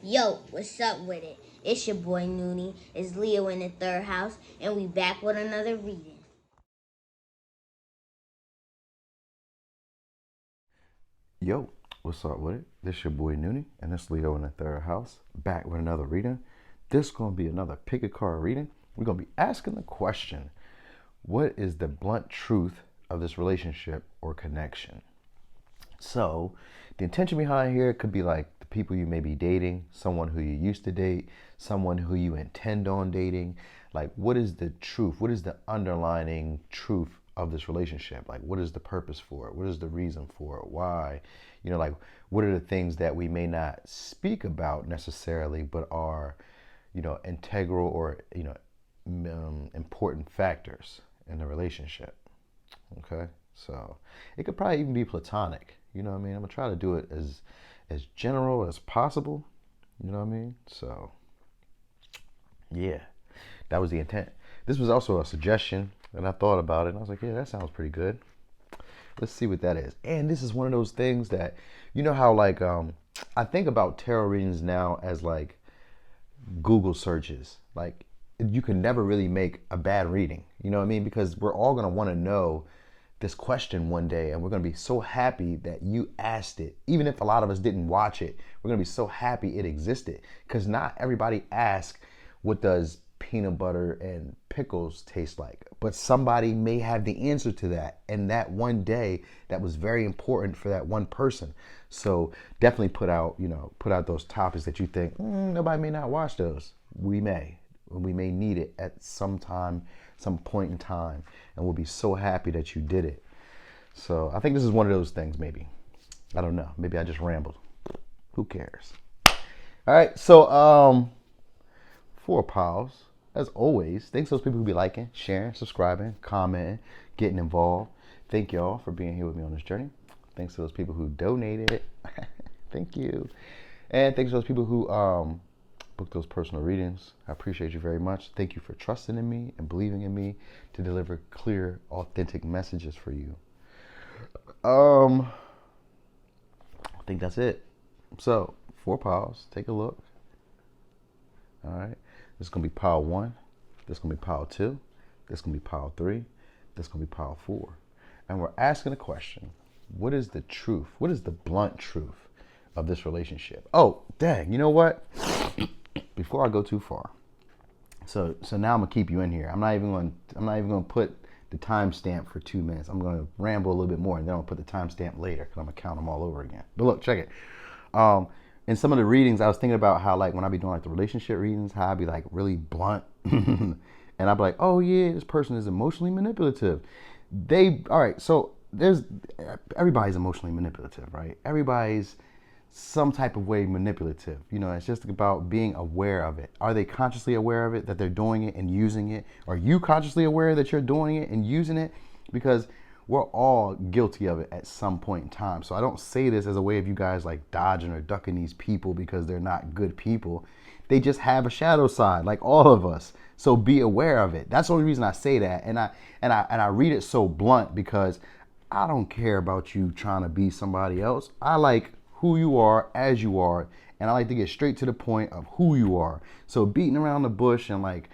Yo, what's up with it? It's your boy Noonie. It's Leo in the third house, and we back with another reading. Yo, what's up with it? This your boy Noonie, and this Leo in the third house, back with another reading. This gonna be another pick a card reading. We're gonna be asking the question, what is the blunt truth of this relationship or connection? So, the intention behind here could be like the people you may be dating, someone who you used to date, someone who you intend on dating. Like, what is the truth? What is the underlining truth of this relationship? Like, what is the purpose for it? What is the reason for it? Why? Like, what are the things that we may not speak about necessarily, but are, integral or, important factors in the relationship? Okay, so it could probably even be platonic. You know what I mean? I'm gonna try to do it as general as possible. You know what I mean? So yeah, that was the intent. This was also a suggestion, and I thought about it, and I was like, yeah, that sounds pretty good. Let's see what that is. And this is one of those things that, how like I think about tarot readings now as like Google searches. Like you can never really make a bad reading. You know what I mean? Because we're all gonna want to know this question one day, and we're gonna be so happy that you asked it. Even if a lot of us didn't watch it, we're gonna be so happy it existed. Because not everybody asks, what does peanut butter and pickles taste like? But somebody may have the answer to that. And that one day, that was very important for that one person. So definitely put out those topics that you think nobody may not watch those. We may need it at some time, some point in time, and we'll be so happy that you did it. So I think this is one of those things. Maybe, I don't know. Maybe I just rambled. Who cares? All right. So for pals, as always, thanks to those people who be liking, sharing, subscribing, commenting, getting involved. Thank y'all for being here with me on this journey. Thanks to those people who donated. Thank you. And thanks to those people who book those personal readings. I appreciate you very much. Thank you for trusting in me and believing in me to deliver clear, authentic messages for you. I think that's it. So, 4 piles. Take a look. All right. This is going to be pile 1. This is going to be pile 2. This is going to be pile 3. This is going to be pile 4. And we're asking a question. What is the truth? What is the blunt truth of this relationship? Oh, dang. You know what? Before I go too far. So now I'm going to keep you in here. I'm not even going to put the timestamp for 2 minutes. I'm going to ramble a little bit more, and then I'll put the timestamp later because I'm going to count them all over again. But look, check it. In some of the readings, I was thinking about how, like, when I be doing like the relationship readings, how I'd be like really blunt, and I'd be like, oh yeah, this person is emotionally manipulative. All right. So everybody's emotionally manipulative, right? Everybody's some type of way manipulative. It's just about being aware of it. Are they consciously aware of it, that they're doing it and using it? Are you consciously aware that you're doing it and using it? Because we're all guilty of it at some point in time. So I don't say this as a way of you guys like dodging or ducking these people because they're not good people. They just have a shadow side, like all of us. So be aware of it. That's the only reason I say that. And I read it so blunt because I don't care about you trying to be somebody else. I like who you are as you are, and I like to get straight to the point of who you are. So beating around the bush and like,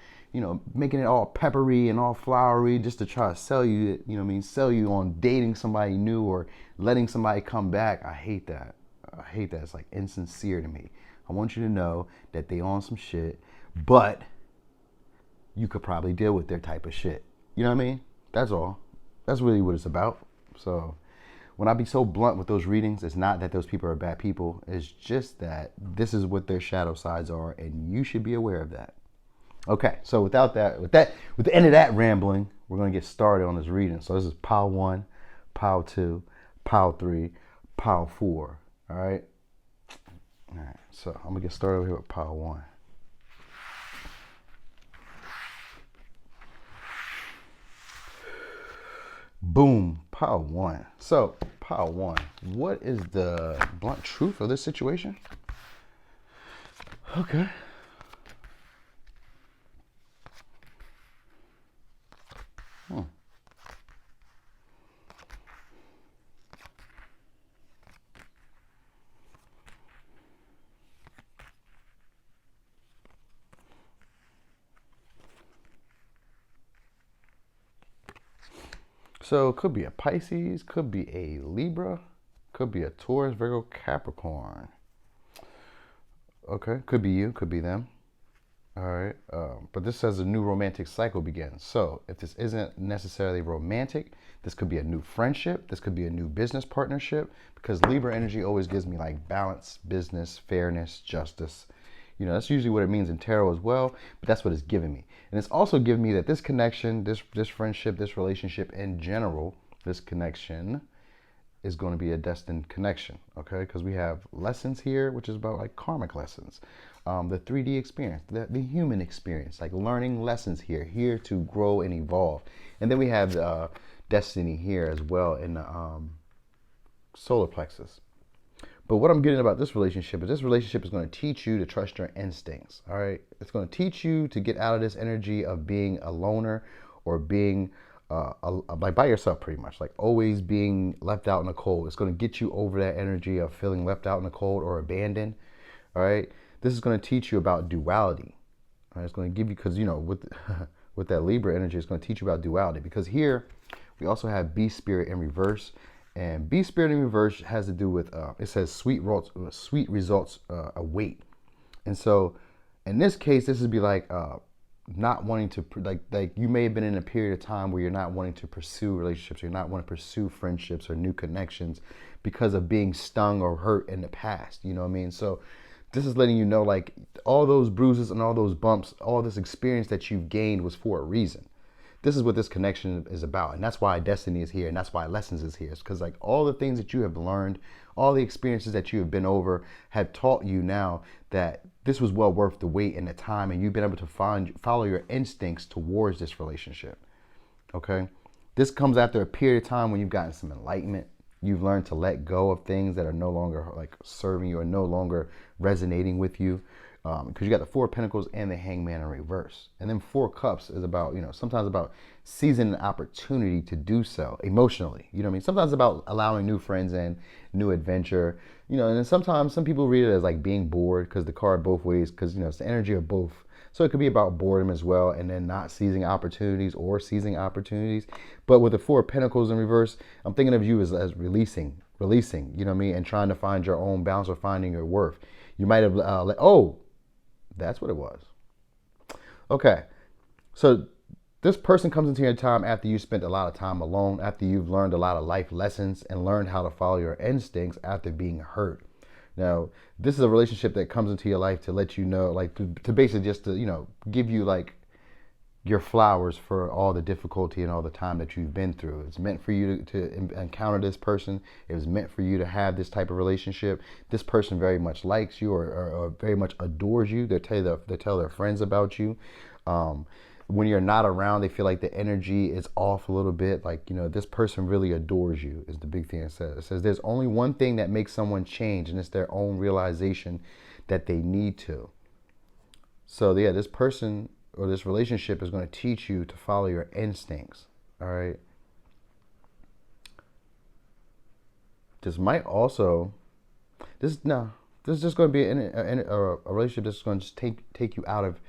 making it all peppery and all flowery just to try to sell you, sell you on dating somebody new or letting somebody come back. I hate that. I hate that. It's like insincere to me. I want you to know that they on some shit, but you could probably deal with their type of shit. You know what I mean? That's all. That's really what it's about. So when I be so blunt with those readings, it's not that those people are bad people. It's just that this is what their shadow sides are, and you should be aware of that. Okay, so with the end of that rambling, we're gonna get started on this reading. So this is pile 1, pile 2, pile 3, pile 4. All right. All right. So I'm gonna get started over here with pile 1. Boom, pile 1. So pile 1, what is the blunt truth of this situation? Okay. So it could be a Pisces, could be a Libra, could be a Taurus, Virgo, Capricorn. Okay, could be you, could be them. All right, but this says a new romantic cycle begins. So if this isn't necessarily romantic, this could be a new friendship. This could be a new business partnership, because Libra energy always gives me like balance, business, fairness, justice. You know, that's usually what it means in tarot as well, but that's what it's giving me. And it's also giving me that this connection, this friendship, this relationship in general, this connection is going to be a destined connection, okay? Because we have lessons here, which is about like karmic lessons, the 3D experience, the human experience, like learning lessons here to grow and evolve. And then we have destiny here as well in the solar plexus. But what I'm getting about this relationship is going to teach you to trust your instincts, all right? It's going to teach you to get out of this energy of being a loner or being like by yourself, pretty much, like always being left out in the cold. It's going to get you over that energy of feeling left out in the cold or abandoned, all right? This is going to teach you about duality. All right? It's going to give you, because, you know, with with that Libra energy, it's going to teach you about duality, because here we also have Beast Spirit in reverse. And Beast Spirit in reverse has to do with, it says sweet results await. And so in this case, this would be like not wanting to, like you may have been in a period of time where you're not wanting to pursue relationships, you're not wanting to pursue friendships or new connections because of being stung or hurt in the past. You know what I mean? So this is letting you know, like, all those bruises and all those bumps, all this experience that you've gained was for a reason. This is what this connection is about. And that's why destiny is here. And that's why lessons is here. It's because, like, all the things that you have learned, all the experiences that you have been over have taught you now that this was well worth the wait and the time. And you've been able to follow your instincts towards this relationship. Okay. This comes after a period of time when you've gotten some enlightenment. You've learned to let go of things that are no longer like serving you or no longer resonating with you. Because you got the Four of Pentacles and the Hangman in reverse. And then Four of Cups is about, you know, sometimes about seizing an opportunity to do so emotionally. You know what I mean? Sometimes about allowing new friends in, new adventure. You know, and then sometimes some people read it as like being bored, because the card both ways, because, you know, it's the energy of both. So it could be about boredom as well, and then not seizing opportunities or seizing opportunities. But with the Four of Pentacles in reverse, I'm thinking of you as releasing, you know what I mean? And trying to find your own balance or finding your worth. You might have, that's what it was. Okay, so this person comes into your time after you spent a lot of time alone, after you've learned a lot of life lessons and learned how to follow your instincts after being hurt. Now, this is a relationship that comes into your life to let you know, like to basically just to, you know, give you like your flowers for all the difficulty and all the time that you've been through. It's meant for you to encounter this person. It was meant for you to have this type of relationship. This person very much likes you or very much adores you. They tell their friends about you. When you're not around, they feel like the energy is off a little bit. Like, you know, this person really adores you is the big thing it says. It says there's only one thing that makes someone change, and it's their own realization that they need to. So yeah, this person or this relationship is going to teach you to follow your instincts. All right. This might also, this is just going to be a relationship that's going to just take you out of,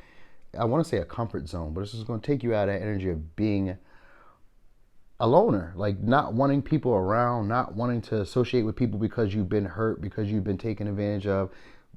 I want to say a comfort zone, but this is going to take you out of that energy of being a loner, like not wanting people around, not wanting to associate with people because you've been hurt, because you've been taken advantage of.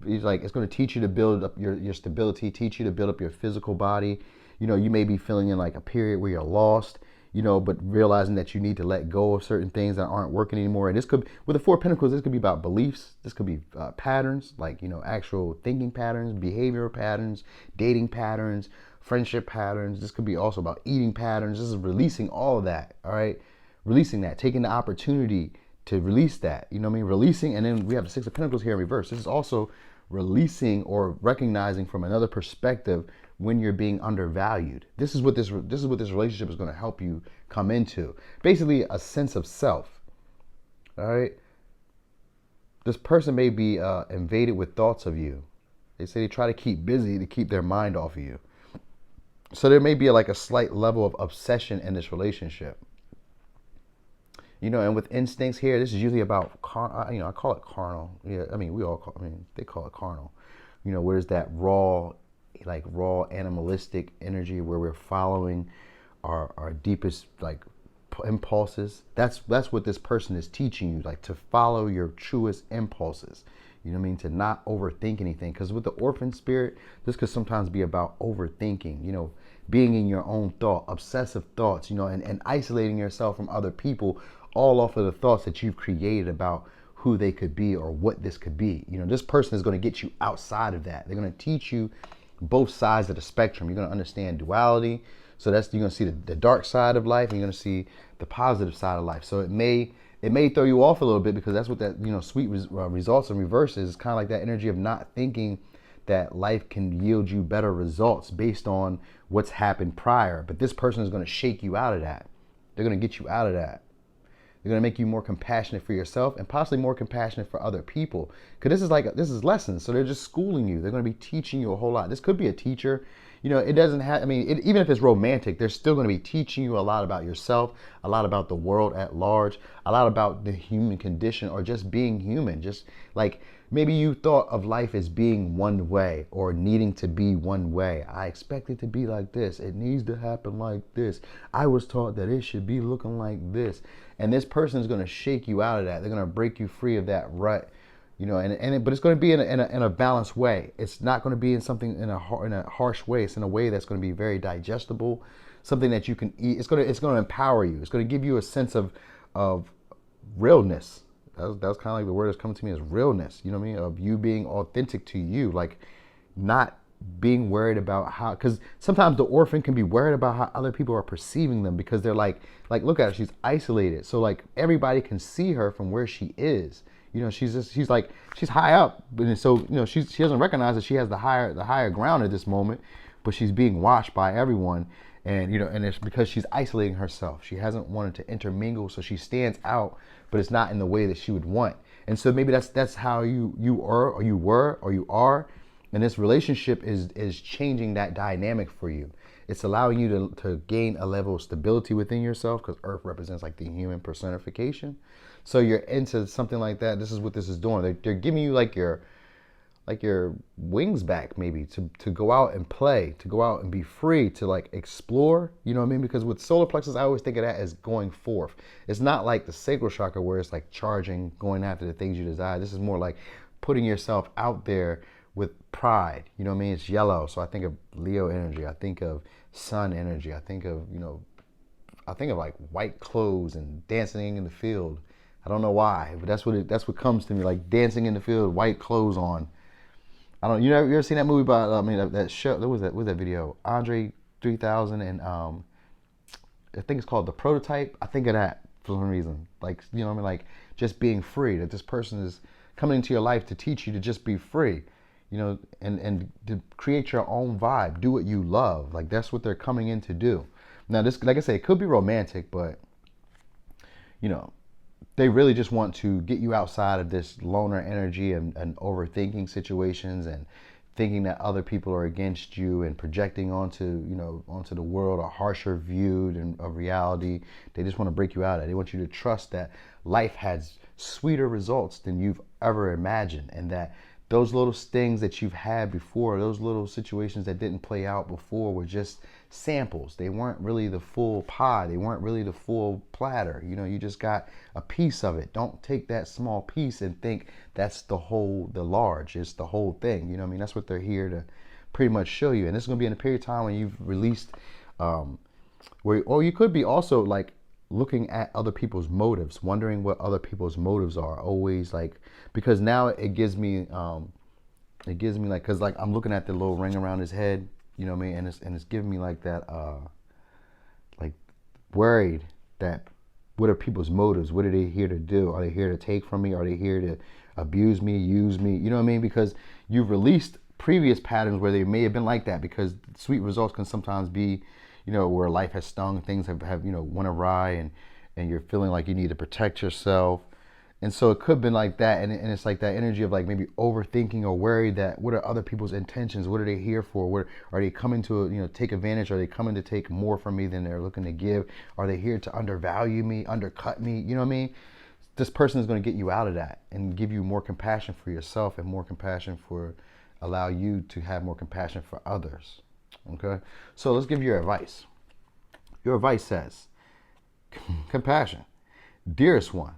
It's going to teach you to build up your stability, teach you to build up your physical body. You know, you may be feeling in like a period where you're lost, you know, but realizing that you need to let go of certain things that aren't working anymore. And this could, with the Four of Pentacles, this could be about beliefs. This could be patterns, like, you know, actual thinking patterns, behavioral patterns, dating patterns, friendship patterns. This could be also about eating patterns. This is releasing all of that, all right? Releasing that, taking the opportunity to release that, you know what I mean? Releasing, and then we have the Six of Pentacles here in reverse. This is also releasing or recognizing from another perspective when you're being undervalued. This is what this relationship is going to help you come into. Basically, a sense of self. All right. This person may be invaded with thoughts of you. They say they try to keep busy to keep their mind off of you. So there may be like a slight level of obsession in this relationship. You know, and with instincts here, this is usually about, you know, I call it carnal. Yeah, I mean, they call it carnal. You know, where's that raw animalistic energy where we're following our deepest, like, impulses. That's what this person is teaching you, like to follow your truest impulses. You know what I mean? To not overthink anything. Because with the orphan spirit, this could sometimes be about overthinking, you know, being in your own thought, obsessive thoughts, you know, and isolating yourself from other people, all off of the thoughts that you've created about who they could be or what this could be. You know, this person is going to get you outside of that. They're going to teach you both sides of the spectrum. You're going to understand duality. So that's, you're going to see the dark side of life, and you're going to see the positive side of life. So it may throw you off a little bit, because that's what that, you know, sweet results in reverse is. Kind of like that energy of not thinking that life can yield you better results based on what's happened prior. But this person is going to shake you out of that. They're going to get you out of that. They're going to make you more compassionate for yourself and possibly more compassionate for other people. Because this is lessons. So they're just schooling you. They're going to be teaching you a whole lot. This could be a teacher. You know, it doesn't have, I mean, even if it's romantic, they're still going to be teaching you a lot about yourself, a lot about the world at large, a lot about the human condition, or just being human. Just like maybe you thought of life as being one way or needing to be one way. I expect it to be like this. It needs to happen like this. I was taught that it should be looking like this. And this person is going to shake you out of that. They're going to break you free of that rut. You know, but it's going to be in a balanced way. It's not going to be in something in a harsh way. It's in a way that's going to be very digestible, something that you can eat. It's going to empower you. It's going to give you a sense of realness. That's kind of like the word that's coming to me, is realness. You know what I mean? Of you being authentic to you, like not being worried about how, because sometimes the orphan can be worried about how other people are perceiving them, because they're like look at her, she's isolated. So like everybody can see her from where she is. You know, she's high up, and so, you know, she doesn't recognize that she has the higher ground at this moment, but she's being watched by everyone, and you know, and it's because she's isolating herself. She hasn't wanted to intermingle, so she stands out, but it's not in the way that she would want. And so maybe that's how you are, or you were, or you are, and this relationship is changing that dynamic for you. It's allowing you to gain a level of stability within yourself, because Earth represents like the human personification. So you're into something like that. This is what this is doing. They're giving you like your wings back, maybe to go out and play, to go out and be free, to like explore. You know what I mean? Because with solar plexus, I always think of that as going forth. It's not like the sacral chakra where it's like charging, going after the things you desire. This is more like putting yourself out there with pride. You know what I mean? It's yellow, so I think of Leo energy. I think of sun energy. I think of, you know, like white clothes and dancing in the field. I don't know why, but that's what comes to me, like dancing in the field, white clothes on. You ever seen that movie about, I mean, that show, what was that video? Andre 3000, and I think it's called The Prototype. I think of that for some reason. Like, you know what I mean? Like just being free, that this person is coming into your life to teach you to just be free, you know, and to create your own vibe, do what you love. Like that's what they're coming in to do. Now this, like I say, it could be romantic, but you know, they really just want to get you outside of this loner energy and overthinking situations and thinking that other people are against you and projecting onto the world a harsher view of reality. They just want to break you out of it. They want you to trust that life has sweeter results than you've ever imagined, and that those little stings that you've had before, those little situations that didn't play out before, were just samples. They weren't really the full pie. They weren't really the full platter. You know, you just got a piece of it. Don't take that small piece and think that's the large. It's the whole thing. You know what I mean? That's what they're here to pretty much show you. And this is going to be in a period of time when you've released, or you could be also like looking at other people's motives, wondering what other people's motives are. Always like, because now it gives me like, because like I'm looking at the little ring around his head, you know what I mean, and it's giving me like that, like worried that what are people's motives? What are they here to do? Are they here to take from me? Are they here to abuse me, use me? You know what I mean? Because you've released previous patterns where they may have been like that, because sweet results can sometimes be, you know, where life has stung, things have you know, went awry, and you're feeling like you need to protect yourself. And so it could have been like that, and it's like that energy of like maybe overthinking or worried that what are other people's intentions? What are they here for? What are they coming to, you know, take advantage? Are they coming to take more from me than they're looking to give? Are they here to undervalue me, undercut me? You know what I mean? This person is going to get you out of that and give you more compassion for yourself, and more compassion allow you to have more compassion for others. Okay? So let's give you your advice. Your advice says, Compassion. Dearest one,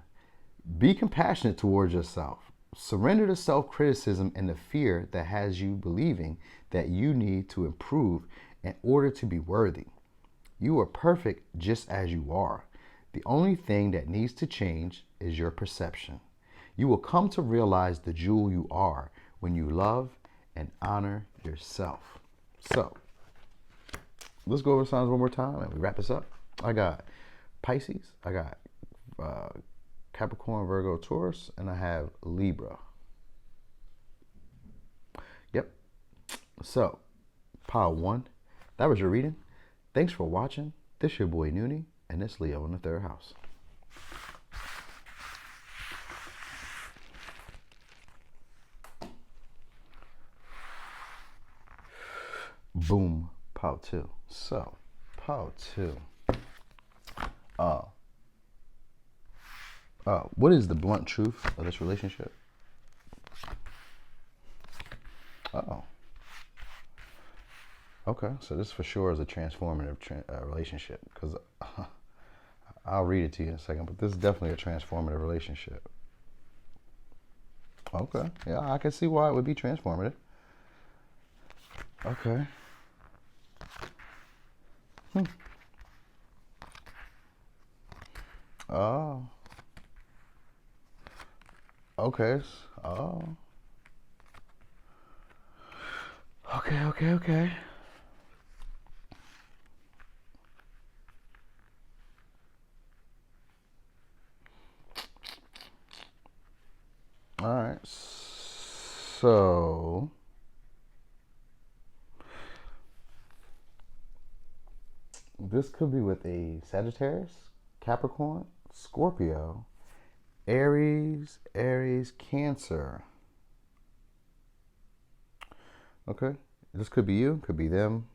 be compassionate towards yourself. Surrender to self-criticism and the fear that has you believing that you need to improve in order to be worthy. You are perfect just as you are. The only thing that needs to change is your perception. You will come to realize the jewel you are when you love and honor yourself. So, let's go over the signs one more time and we wrap this up. I got Pisces, I got Capricorn, Virgo, Taurus, and I have Libra. Yep. So, pile one. That was your reading. Thanks for watching. This your boy Noonie, and this Leo in the third house. Boom. Pile two. So, pile two. What is the blunt truth of this relationship? Uh-oh. Okay, so this for sure is a transformative relationship, because I'll read it to you in a second, but this is definitely a transformative relationship. Okay, yeah, I can see why it would be transformative. Okay. Oh. Okay. Oh. Okay. All right. So this could be with a Sagittarius, Capricorn, Scorpio, Aries, Cancer. Okay. This could be you, could be them.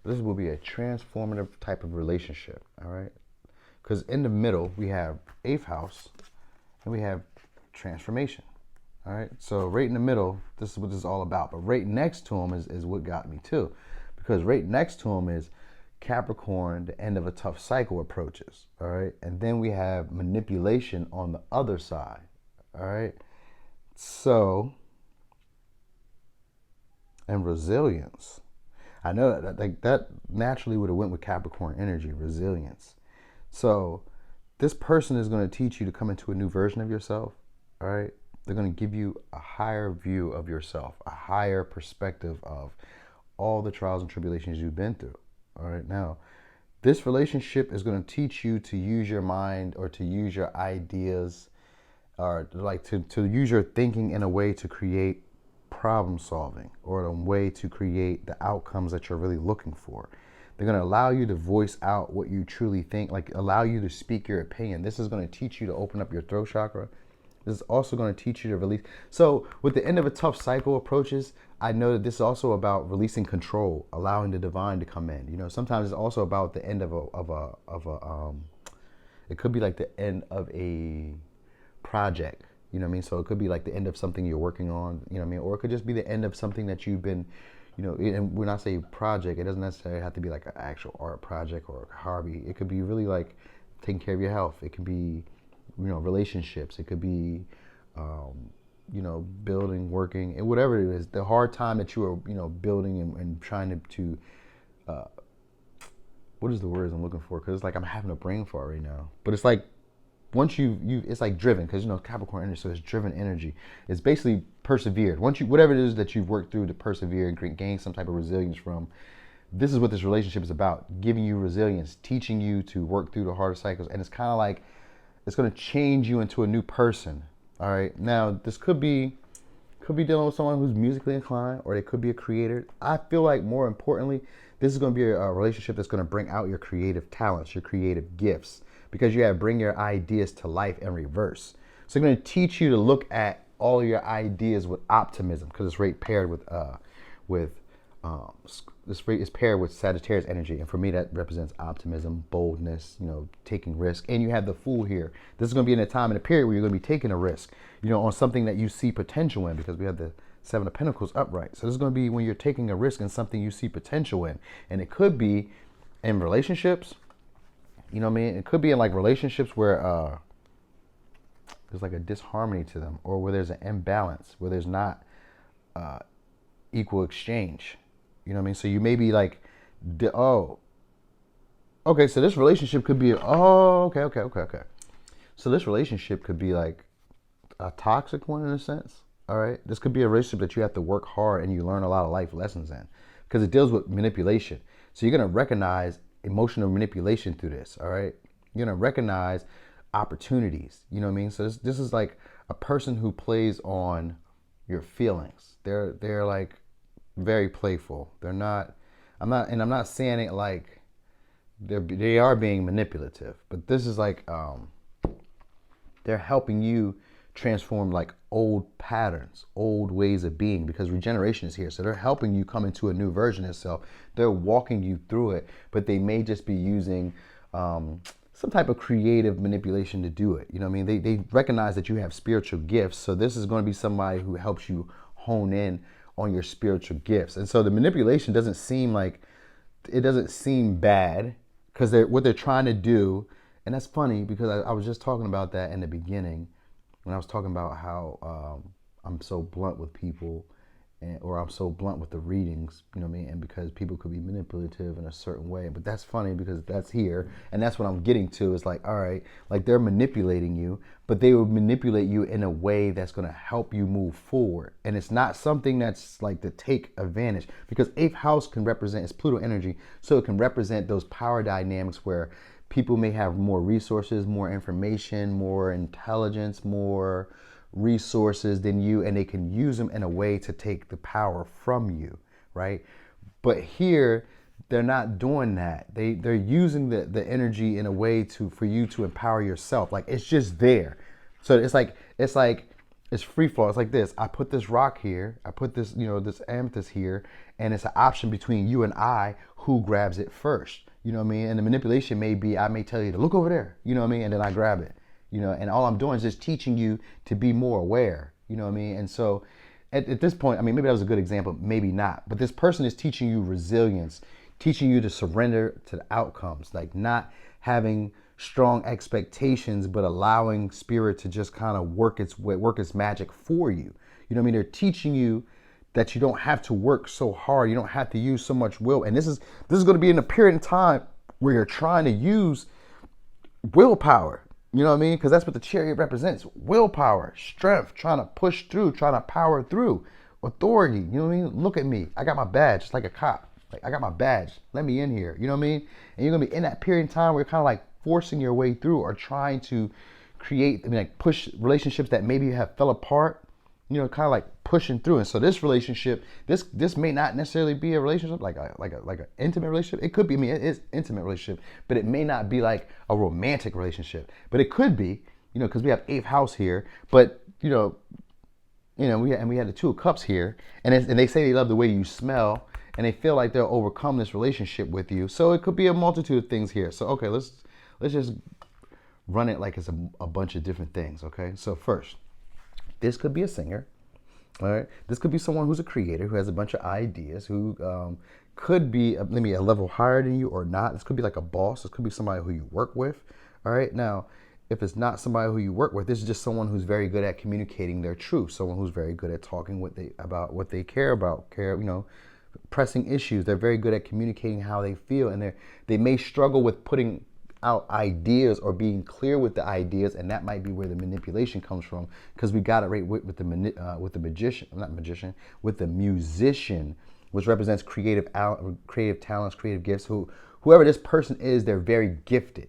But this will be a transformative type of relationship, all right? Because in the middle, we have 8th house and we have transformation, all right? So right in the middle, this is what this is all about. But right next to him is what got me too. Because right next to him is Capricorn, the end of a tough cycle approaches, all right? And then we have manipulation on the other side, all right? So, and resilience. I know that naturally would have went with Capricorn energy, resilience. So this person is going to teach you to come into a new version of yourself, all right? They're going to give you a higher view of yourself, a higher perspective of all the trials and tribulations you've been through, all right? Now, this relationship is going to teach you to use your mind or to use your ideas or like to use your thinking in a way to create problem solving or a way to create the outcomes that you're really looking for. They're going to allow you to voice out what you truly think, like allow you to speak your opinion. This is going to teach you to open up your throat chakra. This is also going to teach you to release. So with the end of a tough cycle approaches, I know that this is also about releasing control, allowing the divine to come in. You know, sometimes it's also about the end of it could be like the end of a project. You know what I mean? So it could be like the end of something you're working on, you know what I mean? Or it could just be the end of something that you've been, you know, and when I say project, it doesn't necessarily have to be like an actual art project or a hobby. It could be really like taking care of your health. It could be, you know, relationships. It could be, you know, building, working, and whatever it is. The hard time that you are, you know, building and trying to what is the words I'm looking for? Because it's like I'm having a brain fart right now. But it's like, once it's like driven, because you know Capricorn energy, so it's driven energy. It's basically persevered. Once you, whatever it is that you've worked through to persevere and gain some type of resilience from, this is what this relationship is about: giving you resilience, teaching you to work through the harder cycles, and it's kind of like it's going to change you into a new person. All right. Now this could be dealing with someone who's musically inclined, or they could be a creator. I feel like more importantly, this is going to be a relationship that's going to bring out your creative talents, your creative gifts. Because you have bring your ideas to life in reverse. So they're going to teach you to look at all your ideas with optimism, because it's right paired with this rate is paired with Sagittarius energy, and for me that represents optimism, boldness, you know, taking risk. And you have the Fool here. This is going to be in a time and a period where you're going to be taking a risk, you know, on something that you see potential in, because we have the Seven of Pentacles upright. So this is going to be when you're taking a risk in something you see potential in, and it could be in relationships. You know what I mean? It could be in like relationships where there's like a disharmony to them, or where there's an imbalance, where there's not equal exchange. You know what I mean? So you may be like, oh, okay, so this relationship could be, okay. So this relationship could be like a toxic one in a sense. All right, this could be a relationship that you have to work hard and you learn a lot of life lessons in, because it deals with manipulation. So you're gonna recognize emotional manipulation through this. All right, you're gonna recognize opportunities. You know what I mean? So this is like a person who plays on your feelings. They're like very playful. They're not. I'm not saying it like they are being manipulative, but this is like they're helping you transform like old patterns, old ways of being, because regeneration is here. So they're helping you come into a new version of yourself. They're walking you through it, but they may just be using some type of creative manipulation to do it. You know what I mean? They recognize that you have spiritual gifts. So this is going to be somebody who helps you hone in on your spiritual gifts. And so the manipulation doesn't seem bad, because what they're trying to do, and that's funny because I was just talking about that in the beginning when I was talking about how I'm so blunt with people, or I'm so blunt with the readings, you know what I mean? And because people could be manipulative in a certain way. But that's funny because that's here, and that's what I'm getting to. Is like, all right, like they're manipulating you, but they will manipulate you in a way that's going to help you move forward. And it's not something that's like to take advantage, because 8th house can represent, it's Pluto energy, so it can represent those power dynamics where people may have more resources, more information, more intelligence, more resources than you, and they can use them in a way to take the power from you, right? But here, they're not doing that. They're using the energy in a way for you to empower yourself. Like, it's just there. So it's free flow. It's like this. I put this rock here. I put this, this amethyst here, and it's an option between you and I who grabs it first. You know what I mean? And the manipulation may be, I may tell you to look over there, you know what I mean? And then I grab it, and all I'm doing is just teaching you to be more aware, you know what I mean? And so at this point, I mean, maybe that was a good example, maybe not, but this person is teaching you resilience, teaching you to surrender to the outcomes, like not having strong expectations, but allowing spirit to just kind of work its magic for you. You know what I mean? They're teaching you that you don't have to work so hard. You don't have to use so much will. And this is going to be in a period of time where you're trying to use willpower. You know what I mean? Because that's what the Chariot represents. Willpower, strength, trying to push through, trying to power through. Authority, you know what I mean? Look at me. I got my badge, just like a cop. Like, I got my badge. Let me in here. You know what I mean? And you're going to be in that period of time where you're kind of like forcing your way through, or trying to create, like push relationships that maybe have fell apart, kind of like pushing through. And so this relationship, this may not necessarily be a relationship like an intimate relationship. It could be, it is intimate relationship, but it may not be like a romantic relationship. But it could be, because we have 8th house here. But we had the 2 of Cups here, and they say they love the way you smell, and they feel like they'll overcome this relationship with you. So it could be a multitude of things here. So okay, let's just run it like it's a bunch of different things. Okay, so first, this could be a singer, all right? This could be someone who's a creator, who has a bunch of ideas, who could be maybe a level higher than you or not. This could be like a boss. This could be somebody who you work with, all right? Now, if it's not somebody who you work with, this is just someone who's very good at communicating their truth, someone who's very good at talking about what they care about, pressing issues. They're very good at communicating how they feel, and they may struggle with putting out ideas or being clear with the ideas, and that might be where the manipulation comes from, because we got it right with the musician, which represents creative talents, creative gifts. Whoever this person is, they're very gifted,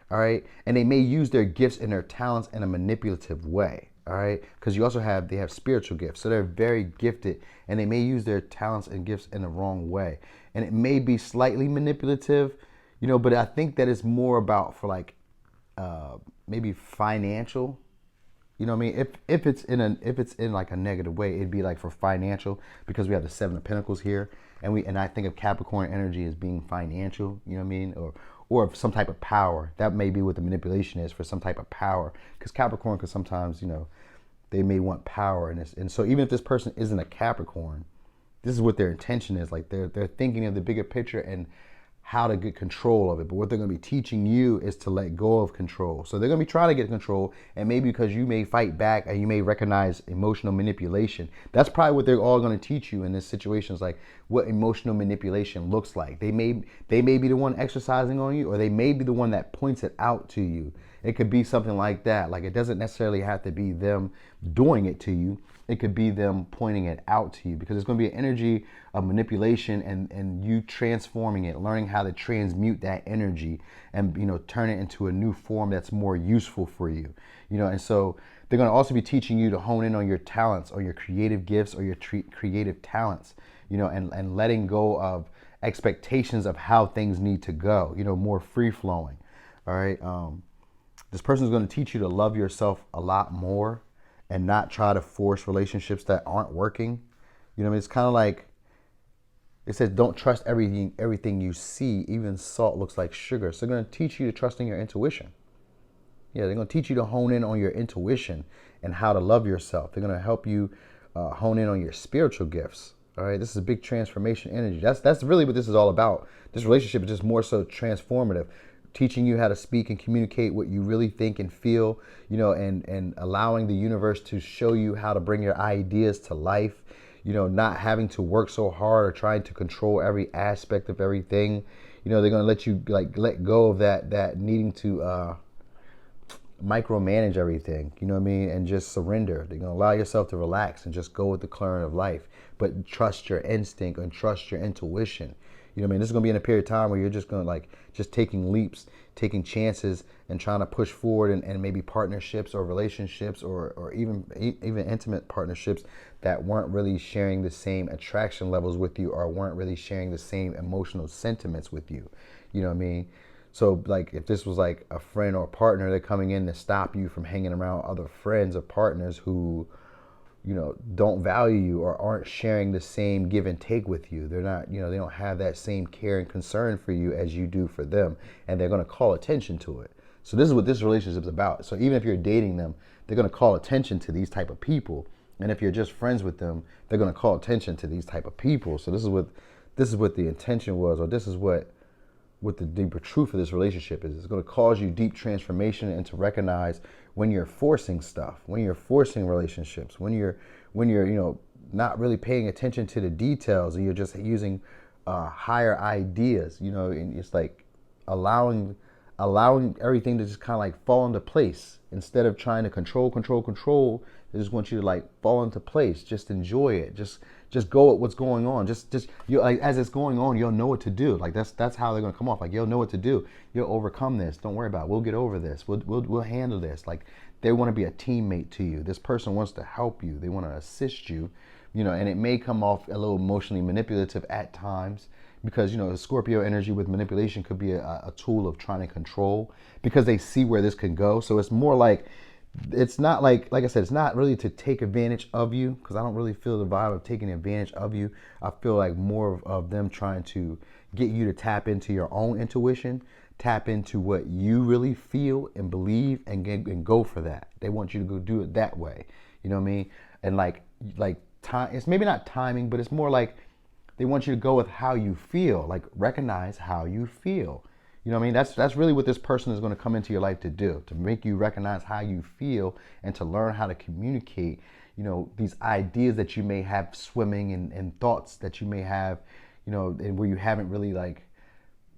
all right, and they may use their gifts and their talents in a manipulative way, all right, because they have spiritual gifts, so they're very gifted, and they may use their talents and gifts in the wrong way, and it may be slightly manipulative. But I think that it's more about for like maybe financial. You know what I mean? If it's in like a negative way, it'd be like for financial, because we have the 7 of Pentacles here, and I think of Capricorn energy as being financial. You know what I mean? Or some type of power. That may be what the manipulation is, for some type of power, because Capricorn could sometimes, they may want power in this. And so even if this person isn't a Capricorn, this is what their intention is. Like they're thinking of the bigger picture and how to get control of it. But what they're going to be teaching you is to let go of control. So they're going to be trying to get control, and maybe because you may fight back and you may recognize emotional manipulation, that's probably what they're all going to teach you in this situation, is like what emotional manipulation looks like. They may be the one exercising on you, or they may be the one that points it out to you. It could be something like that. Like, it doesn't necessarily have to be them doing it to you. It could be them pointing it out to you, because it's going to be an energy of manipulation, and you transforming it, learning how to transmute that energy and, turn it into a new form that's more useful for you. And so they're going to also be teaching you to hone in on your talents or your creative gifts or your creative talents, and letting go of expectations of how things need to go, more free flowing. All right. This person is going to teach you to love yourself a lot more and not try to force relationships that aren't working. It's kind of like it says, don't trust everything you see. Even salt looks like sugar. So they're going to teach you to trust in your intuition. Yeah, they're going to teach you to hone in on your intuition and how to love yourself. They're going to help you hone in on your spiritual gifts. All right, this is a big transformation energy. That's really what this is all about. This relationship is just more so transformative, teaching you how to speak and communicate what you really think and feel, and allowing the universe to show you how to bring your ideas to life, not having to work so hard or trying to control every aspect of everything. They're going to let you let go of that needing to micromanage everything, and just surrender. They're going to allow yourself to relax and just go with the current of life, but trust your instinct and trust your intuition. This is going to be in a period of time where you're just going to just taking leaps, taking chances, and trying to push forward, and maybe partnerships or relationships or even intimate partnerships that weren't really sharing the same attraction levels with you, or weren't really sharing the same emotional sentiments with you. So like, if this was like a friend or a partner, they're coming in to stop you from hanging around other friends or partners who, don't value you or aren't sharing the same give and take with you. They're not, they don't have that same care and concern for you as you do for them. And they're going to call attention to it. So this is what this relationship is about. So even if you're dating them, they're going to call attention to these type of people. And if you're just friends with them, they're going to call attention to these type of people. So this is what the intention was, or this is what the deeper truth of this relationship is. It's going to cause you deep transformation, and to recognize when you're forcing stuff, when you're forcing relationships, when you're not really paying attention to the details, and you're just using higher ideas, and it's like allowing everything to just kind of like fall into place, instead of trying to control. They just want you to like fall into place. Just enjoy it. Just go at what's going on. Just you, like, as it's going on, you'll know what to do. Like that's how they're gonna come off. Like, you'll know what to do. You'll overcome this. Don't worry about it. We'll get over this. We'll handle this. Like, they want to be a teammate to you. This person wants to help you. They want to assist you. And it may come off a little emotionally manipulative at times, because the Scorpio energy with manipulation could be a tool of trying to control, because they see where this can go. So it's more like, it's not like I said, it's not really to take advantage of you, because I don't really feel the vibe of taking advantage of you. I feel like more of them trying to get you to tap into your own intuition, tap into what you really feel and believe, and go for that. They want you to go do it that way. You know what I mean? And like time, it's maybe not timing, but it's more like they want you to go with how you feel, like recognize how you feel. You know what I mean? That's really what this person is going to come into your life to do, to make you recognize how you feel, and to learn how to communicate, these ideas that you may have swimming, and thoughts that you may have, and where you haven't really like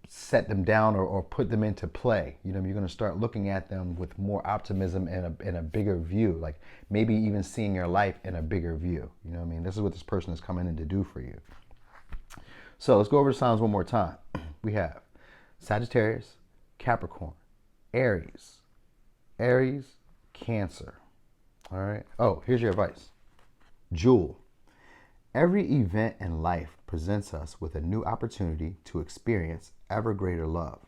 set them down or put them into play. You're going to start looking at them with more optimism and a bigger view, like maybe even seeing your life in a bigger view. You know what I mean? This is what this person is coming in to do for you. So let's go over the signs one more time. We have Sagittarius, Capricorn, Aries, Cancer. All right. Oh, here's your advice. Jewel. Every event in life presents us with a new opportunity to experience ever greater love.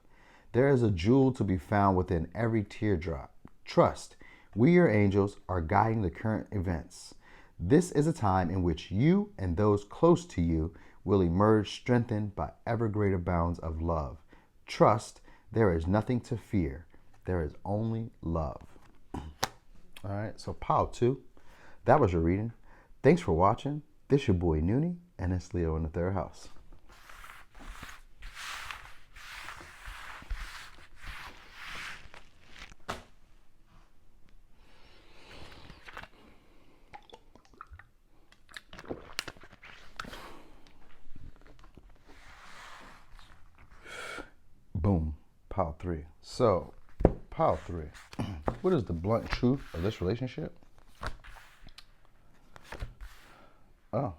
There is a jewel to be found within every teardrop. Trust, we, your angels, are guiding the current events. This is a time in which you and those close to you will emerge strengthened by ever greater bounds of love. Trust, there is nothing to fear. There is only love. All right, so Pow 2, that was your reading. Thanks for watching. This your boy Noonie, and it's Leo in the third house. Boom. Pile 3. So, pile 3. What is the blunt truth of this relationship? Oh.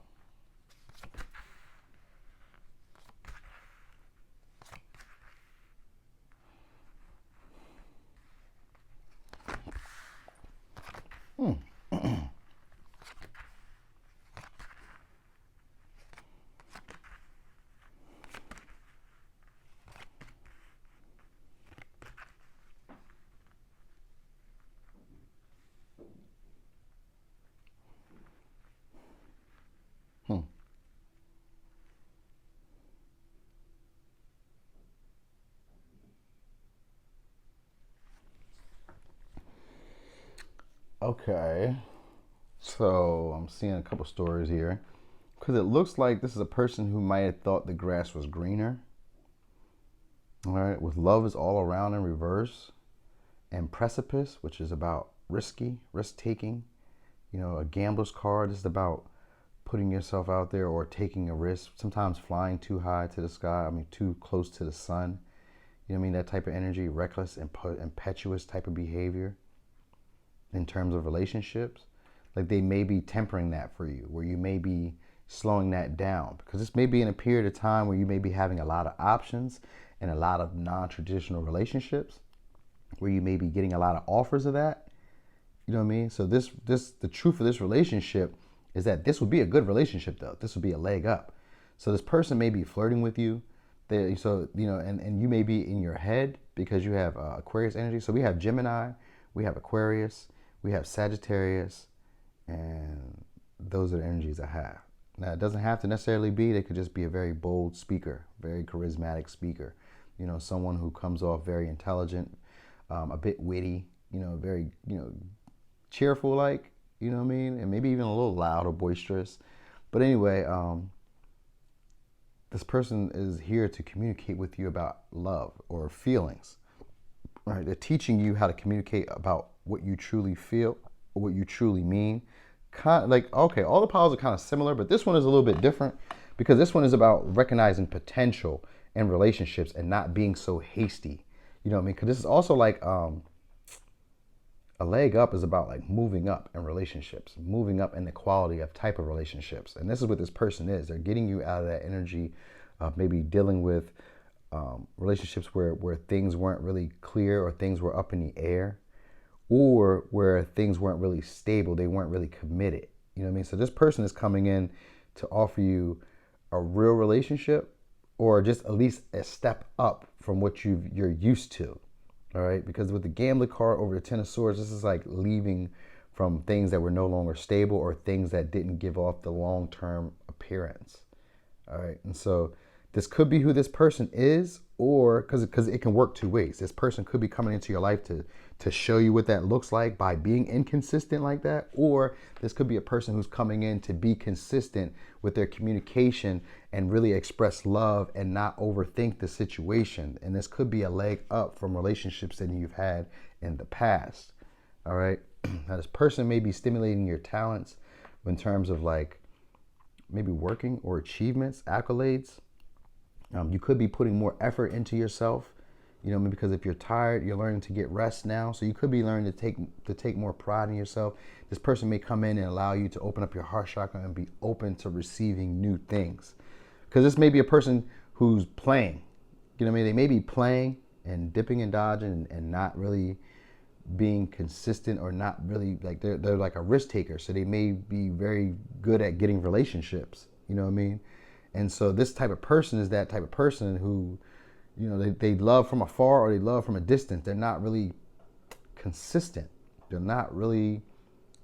Okay. So I'm seeing a couple stories here. Because it looks like this is a person who might have thought the grass was greener. All right. With love is all around in reverse. And precipice, which is about risk taking. You know, a gambler's card. This is about putting yourself out there or taking a risk. Sometimes flying too high to the sky. I mean, too close to the sun. You know what I mean? That type of energy, reckless, impetuous type of behavior in terms of relationships. Like they may be tempering that for you, where you may be slowing that down, because this may be in a period of time where you may be having a lot of options and a lot of non-traditional relationships, where you may be getting a lot of offers of that. You know what I mean? So the truth of this relationship is that this would be a good relationship though. This would be a leg up. So this person may be flirting with you. So, you know, and you may be in your head because you have Aquarius energy. So we have Gemini, we have Aquarius, we have Sagittarius, and those are the energies I have. Now, it doesn't have to necessarily be. They could just be a very bold speaker, very charismatic speaker. You know, someone who comes off very intelligent, a bit witty, you know, very, you know, cheerful like, you know what I mean? And maybe even a little loud or boisterous. But anyway, this person is here to communicate with you about love or feelings, right? They're teaching you how to communicate about what you truly feel or what you truly mean. Like, okay, all the piles are kind of similar, but this one is a little bit different because this one is about recognizing potential in relationships and not being so hasty. You know what I mean? Because this is also like a leg up is about like moving up in relationships, moving up in the quality of type of relationships. And this is what this person is. They're getting you out of that energy of maybe dealing with relationships where things weren't really clear or things were up in the air, or where things weren't really stable. They weren't really committed. You know what I mean? So this person is coming in to offer you a real relationship, or just at least a step up from what you're used to. All right, because with the Gambler card over the Ten of Swords, this is like leaving from things that were no longer stable or things that didn't give off the long-term appearance. All right, and so this could be who this person is, or because it can work two ways. This person could be coming into your life to show you what that looks like by being inconsistent like that, or this could be a person who's coming in to be consistent with their communication and really express love and not overthink the situation. And this could be a leg up from relationships that you've had in the past. All right. Now this person may be stimulating your talents in terms of like maybe working or achievements, accolades. You could be putting more effort into yourself, you know, because if you're tired, you're learning to get rest now. So you could be learning to take more pride in yourself. This person may come in and allow you to open up your heart chakra and be open to receiving new things. Because this may be a person who's playing, you know what I mean? They may be playing and dipping and dodging and not really being consistent, or not really like they're like a risk taker. So they may be very good at getting relationships, you know what I mean? And so this type of person is that type of person who, you know, they love from afar or they love from a distance. They're not really consistent. They're not really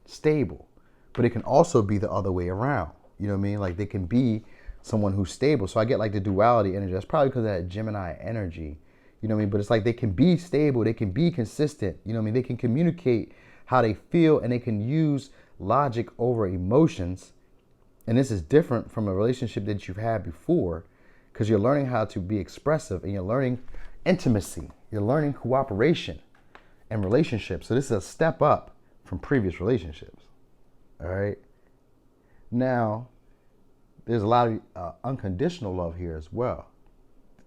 stable. But it can also be the other way around. You know what I mean? Like they can be someone who's stable. So I get like the duality energy. That's probably because of that Gemini energy. You know what I mean? But it's like they can be stable. They can be consistent. You know what I mean? They can communicate how they feel, and they can use logic over emotions. And this is different from a relationship that you've had before, because you're learning how to be expressive and you're learning intimacy. You're learning cooperation and relationships. So this is a step up from previous relationships. All right. Now, there's a lot of unconditional love here as well.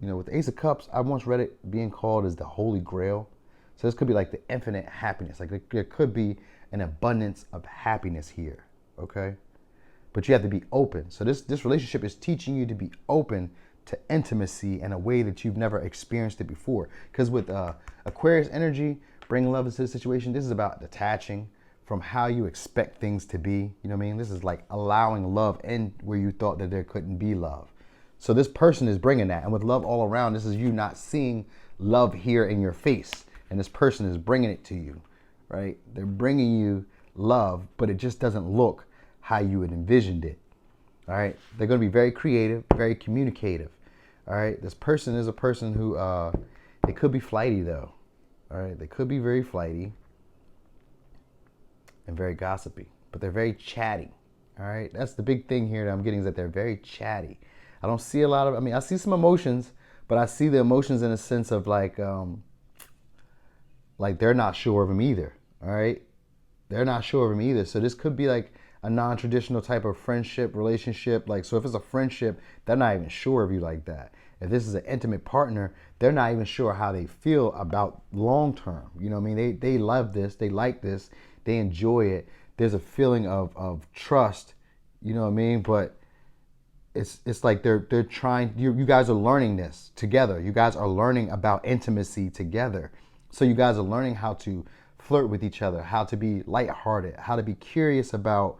with the Ace of Cups, I once read it being called as the Holy Grail. So this could be like the infinite happiness. Like there could be an abundance of happiness here, okay? But you have to be open. So this relationship is teaching you to be open to intimacy in a way that you've never experienced it before. Because with Aquarius energy, bringing love into the situation, this is about detaching from how you expect things to be. You know what I mean? This is like allowing love in where you thought that there couldn't be love. So this person is bringing that. And with love all around, this is you not seeing love here in your face. And this person is bringing it to you, right? They're bringing you love, but it just doesn't look how you had envisioned it. All right. They're going to be very creative, very communicative. All right. This person is a person who, they could be flighty though. All right. They could be very flighty and very gossipy, but they're very chatty. All right. That's the big thing here that I'm getting, is that they're very chatty. I don't see a lot of, I see some emotions, but I see the emotions in a sense of like they're not sure of him either. All right. They're not sure of him either. So this could be like a non-traditional type of friendship, relationship. Like, so if it's a friendship, they're not even sure of you like that. If this is an intimate partner, they're not even sure how they feel about long-term. You know what I mean? They love this. They like this. They enjoy it. There's a feeling of trust. You know what I mean? But it's like they're trying, you guys are learning this together. You guys are learning about intimacy together. So you guys are learning how to flirt with each other, how to be lighthearted, how to be curious about,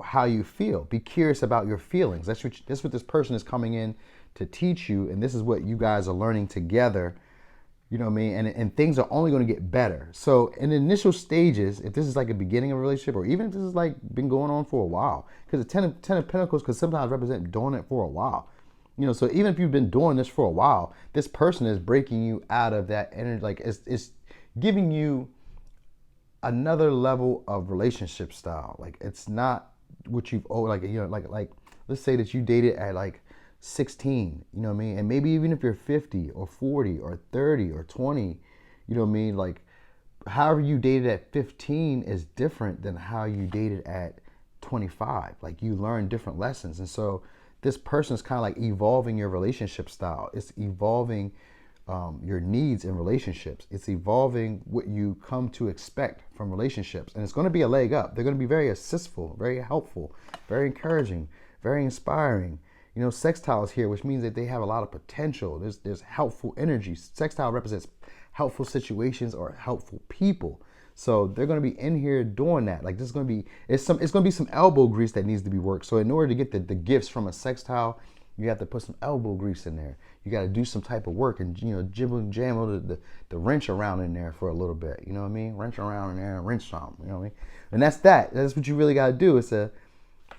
how you feel. Be curious about your feelings. That's what this person is coming in to teach you, and this is what you guys are learning together. You know what I mean? And things are only going to get better. So in the initial stages, if this is like a beginning of a relationship, or even if this is like been going on for a while, because the Ten of Pentacles could sometimes represent doing it for a while. So even if you've been doing this for a while, this person is breaking you out of that energy. Like it's giving you another level of relationship style. Like it's not what you've like let's say that you dated at like 16, you know what I mean? And maybe even if you're 50 or 40 or 30 or 20, you know what I mean? Like however you dated at 15 is different than how you dated at 25. Like you learn different lessons. And so this person is kind of like evolving your relationship style. It's evolving your needs in relationships. It's evolving what you come to expect from relationships. And it's going to be a leg up. They're going to be very assistful, very helpful, very encouraging, very inspiring. Sextile is here, which means that they have a lot of potential. There's helpful energy. Sextile represents helpful situations or helpful people. So they're going to be in here doing that. Like this is going to be, it's going to be some elbow grease that needs to be worked. So in order to get the gifts from a sextile, you have to put some elbow grease in there. You got to do some type of work and, jibble and jamble the wrench around in there for a little bit. You know what I mean? Wrench around in there and wrench some. You know what I mean? And that's that. That's what you really got to do. It's a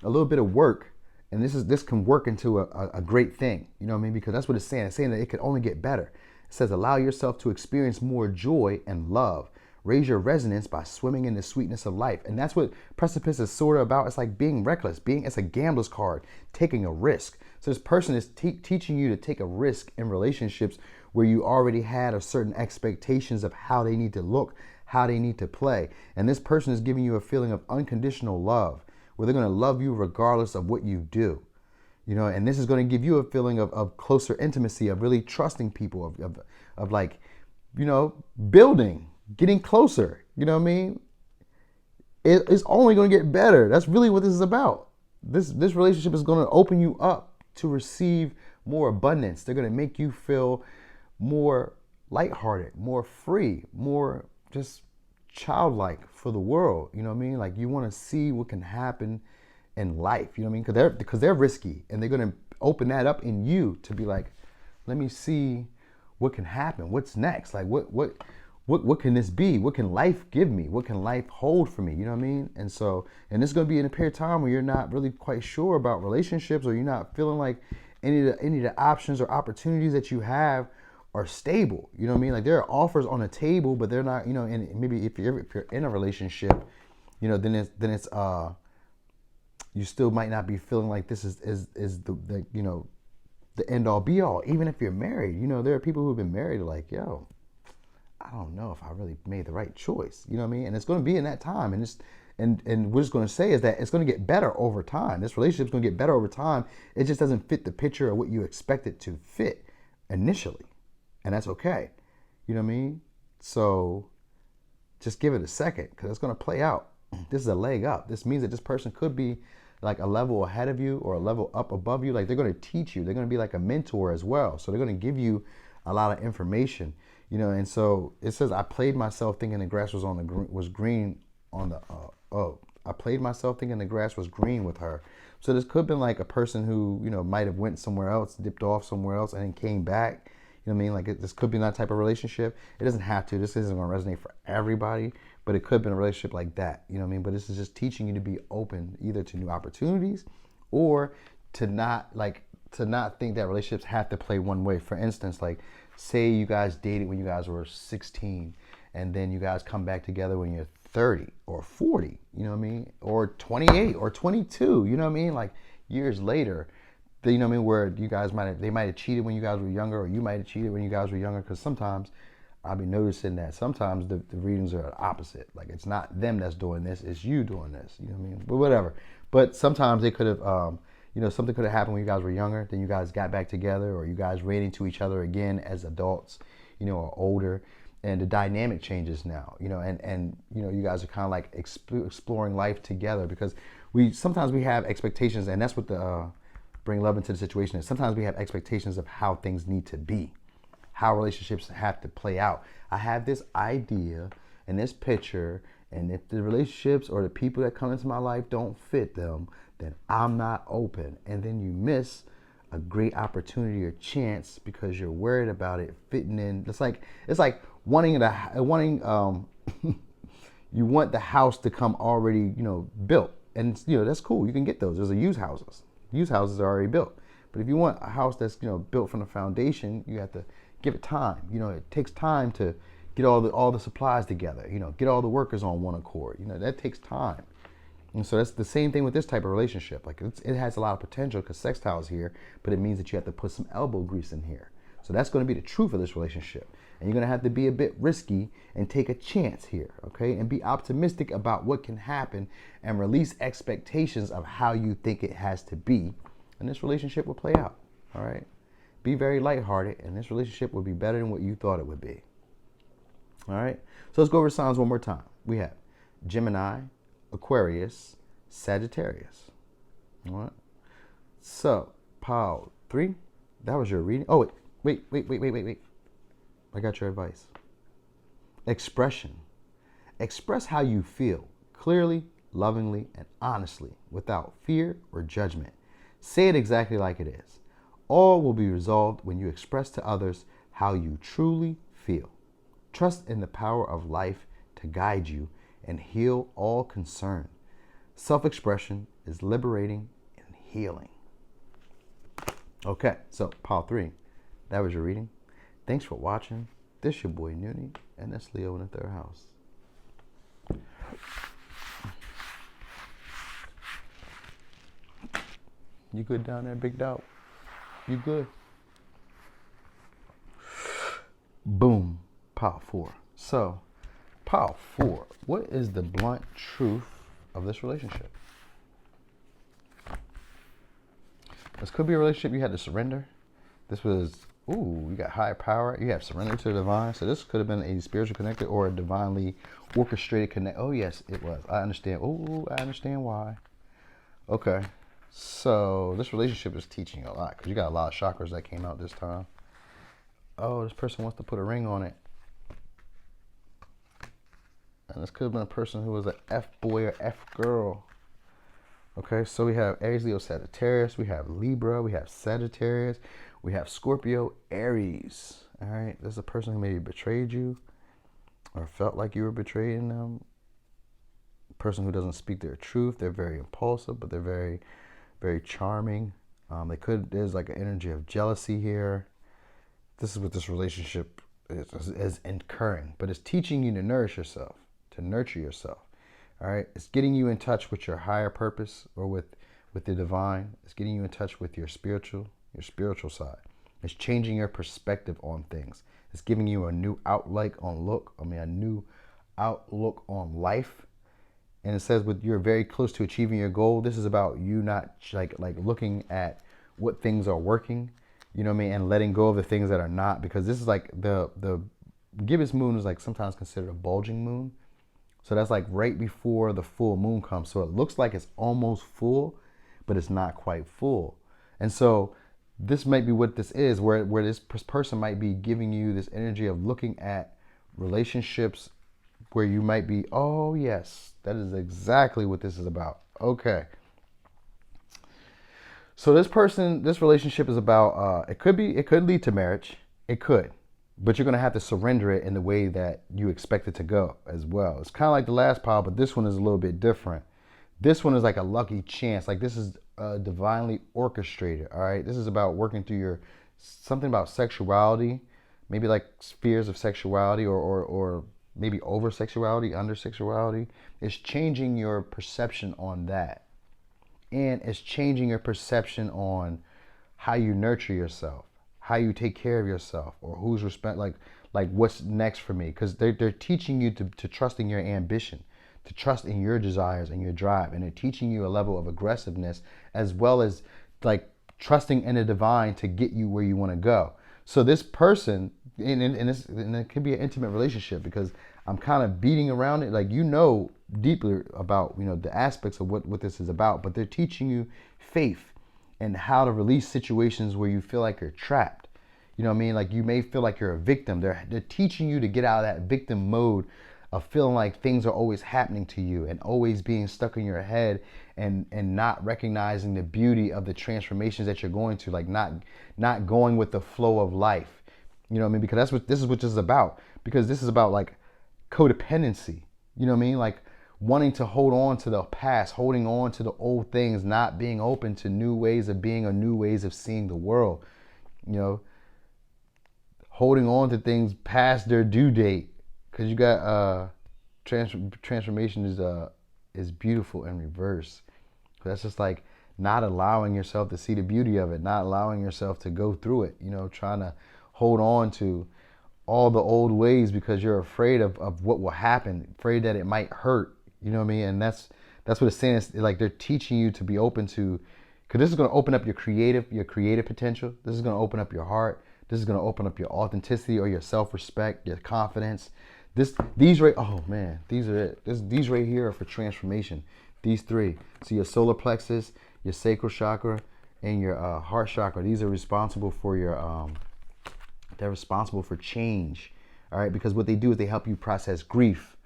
little bit of work. And this can work into a great thing. You know what I mean? Because that's what it's saying. It's saying that it can only get better. It says, allow yourself to experience more joy and love. Raise your resonance by swimming in the sweetness of life. And that's what Precipice is sort of about. It's like being reckless. It's a gambler's card, taking a risk. So this person is teaching you to take a risk in relationships where you already had a certain expectations of how they need to look, how they need to play. And this person is giving you a feeling of unconditional love, where they're going to love you regardless of what you do. And this is going to give you a feeling of closer intimacy, of really trusting people, of like, building, getting closer. You know what I mean? It's only going to get better. That's really what this is about. This relationship is going to open you up to receive more abundance. They're going to make you feel more lighthearted, more free, more just childlike for the world. You know what I mean? Like you want to see what can happen in life. You know what I mean? Because they're risky, and they're going to open that up in you to be like, let me see what can happen. What's next? Like what can this be? What can life give me? What can life hold for me? You know what I mean? And so, and this is going to be in a period of time where you're not really quite sure about relationships, or you're not feeling like any of the options or opportunities that you have are stable. You know what I mean? Like there are offers on the table, but they're not, and maybe if you're in a relationship, then it's you still might not be feeling like this is the the end all be all. Even if you're married, there are people who've been married like, yo, I don't know if I really made the right choice. You know what I mean? And it's going to be in that time. And we're just going to say is that it's going to get better over time. This relationship's going to get better over time. It just doesn't fit the picture of what you expect it to fit initially, and that's okay. You know what I mean? So just give it a second, because it's going to play out. This is a leg up. This means that this person could be like a level ahead of you or a level up above you. Like, they're going to teach you. They're going to be like a mentor as well. So they're going to give you a lot of information, you know. And so it says, I played myself thinking the grass was green on the I played myself thinking the grass was green with her. So this could have been like a person who, you know, might have went somewhere else, dipped off somewhere else, and then came back. You know what I mean? Like, this could be that type of relationship. It doesn't have to. This isn't going to resonate for everybody, but it could have been a relationship like that. You know what I mean? But this is just teaching you to be open either to new opportunities or to not think that relationships have to play one way. For instance, like, say you guys dated when you guys were 16, and then you guys come back together when you're 30 or 40, you know what I mean? Or 28 or 22, you know what I mean? Like, years later, you know what I mean, where you guys they might have cheated when you guys were younger, or you might have cheated when you guys were younger. Because sometimes I'll be noticing that sometimes the readings are the opposite. Like, it's not them that's doing this, it's you doing this. You know what I mean? But whatever. But sometimes they could have, you know, something could have happened when you guys were younger. Then you guys got back together, or you guys ran into each other again as adults, you know, or older. And the dynamic changes now, you know, and you know, you guys are kind of like exploring life together, because sometimes we have expectations, and that's what the bring love into the situation is. Sometimes we have expectations of how things need to be, how relationships have to play out. I have this idea and this picture, and if the relationships or the people that come into my life don't fit them, then I'm not open. And then you miss a great opportunity or chance because you're worried about it fitting in. It's like wanting you want the house to come already, you know, built, and you know, that's cool. You can get those. There's used houses. Used houses are already built. But if you want a house that's, you know, built from the foundation, you have to give it time. You know, it takes time to get all the supplies together. You know, get all the workers on one accord. You know, that takes time. And so that's the same thing with this type of relationship. Like, it has a lot of potential because sextile is here, but it means that you have to put some elbow grease in here. So that's going to be the truth of this relationship. And you're going to have to be a bit risky and take a chance here, okay? And be optimistic about what can happen and release expectations of how you think it has to be. And this relationship will play out, all right? Be very lighthearted, and this relationship will be better than what you thought it would be. All right? So let's go over signs one more time. We have Gemini, Aquarius, Sagittarius. All right? So, pile 3, that was your reading. Oh, wait. I got your advice. Expression. Express how you feel, clearly, lovingly, and honestly, without fear or judgment. Say it exactly like it is. All will be resolved when you express to others how you truly feel. Trust in the power of life to guide you and heal all concern. Self-expression is liberating and healing. Okay, so pile 3, that was your reading. Thanks for watching. This your boy Noonie, and that's Leo in the 3rd house. You good down there, big dog? You good? Boom, pile 4. So, pile 4, what is the blunt truth of this relationship? This could be a relationship you had to surrender. This was, you got higher power. You have surrender to the divine. So this could have been a spiritual connected or a divinely orchestrated connect. Oh, yes, it was. I understand. I understand why. Okay. So this relationship is teaching a lot because you got a lot of chakras that came out this time. Oh, this person wants to put a ring on it. And this could have been a person who was an F boy or F girl. Okay, so we have Aries, Leo, Sagittarius. We have Libra. We have Sagittarius. We have Scorpio, Aries. All right, this is a person who maybe betrayed you or felt like you were betraying them. A person who doesn't speak their truth. They're very impulsive, but they're very, very charming. There's like an energy of jealousy here. This is what this relationship is incurring, but it's teaching you to nourish yourself, to nurture yourself. All right, it's getting you in touch with your higher purpose or with the divine. It's getting you in touch with your spiritual side. It's changing your perspective on things. It's giving you a new outlook on life. And it says you're very close to achieving your goal. This is about you not like looking at what things are working you know what I mean, and letting go of the things that are not, because this is like the gibbous moon is like sometimes considered a bulging moon. So that's like right before the full moon comes. So it looks like it's almost full, but it's not quite full. And so this might be what this is, where this person might be giving you this energy of looking at relationships where you might be, oh yes, that is exactly what this is about. Okay. So this relationship is about, it could lead to marriage. It could, but you're going to have to surrender it in the way that you expect it to go as well. It's kind of like the last pile, but this one is a little bit different. This one is like a lucky chance. Like this is divinely orchestrated. All right. This is about working through something about sexuality, maybe like spheres of sexuality, or maybe over sexuality, under sexuality. It's changing your perception on that. And it's changing your perception on how you nurture yourself, how you take care of yourself, or who's like what's next for me. Because they're teaching you to trust in your ambition, to trust in your desires and your drive. And they're teaching you a level of aggressiveness, as well as like trusting in the divine to get you where you want to go. So this person, and it could be an intimate relationship, because I'm kind of beating around it. Like, you know, deeply about, you know, the aspects of what this is about, but they're teaching you faith and how to release situations where you feel like you're trapped. You know what I mean? Like, you may feel like you're a victim. They're teaching you to get out of that victim mode of feeling like things are always happening to you and always being stuck in your head, and not recognizing the beauty of the transformations that you're going to, like not going with the flow of life. You know what I mean? Because this is what this is about. Because this is about like codependency. You know what I mean? Like wanting to hold on to the past, holding on to the old things, not being open to new ways of being or new ways of seeing the world. You know, holding on to things past their due date, because you got transformation is beautiful in reverse. That's just like not allowing yourself to see the beauty of it, not allowing yourself to go through it. You know, trying to hold on to all the old ways because you're afraid of what will happen, afraid that it might hurt. You know what I mean? And that's what it's saying. It's like they're teaching you to be open to, because this is going to open up your creative potential. This is going to open up your heart. This is going to open up your authenticity or your self-respect, your confidence. These right here are for transformation. These three. So your solar plexus, your sacral chakra, and your heart chakra. These are responsible for they're responsible for change. All right, because what they do is they help you process grief,